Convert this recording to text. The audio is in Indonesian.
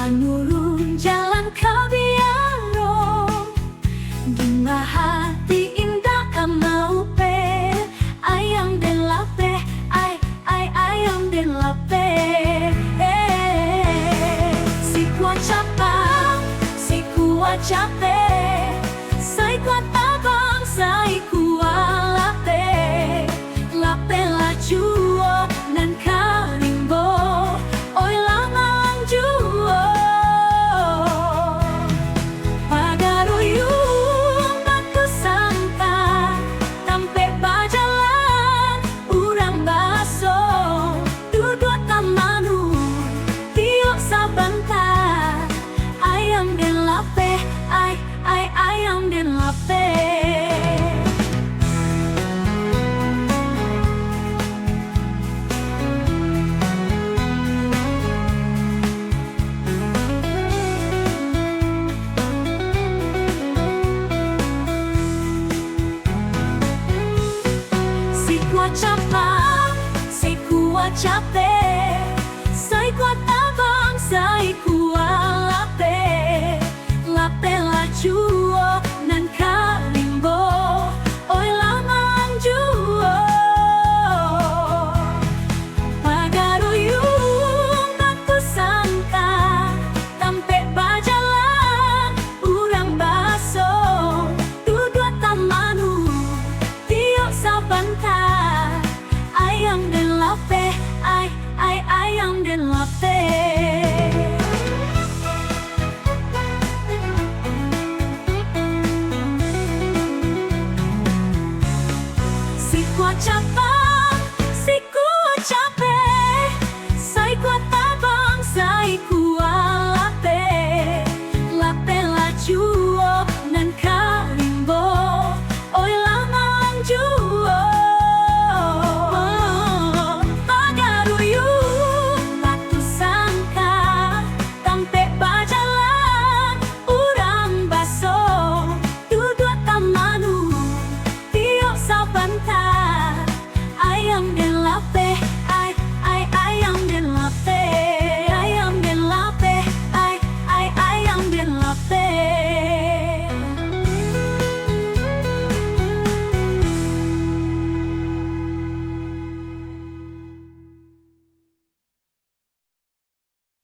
menurun jalan Kabiaro. Bunga hati indah kamau pe, ayam den lape, ayam den lape. Si kuat capang, si kuat capek, sai kuat abang, sai kuat lape, lape lajuo nan karimbo, oi langang juo. Pagaruyung baku sangka, tampe bajalan, urang baso, duduk tamanu, tiok sabangka, ayam den lape, ayam den lape. Si kuat capang, si kuat capek,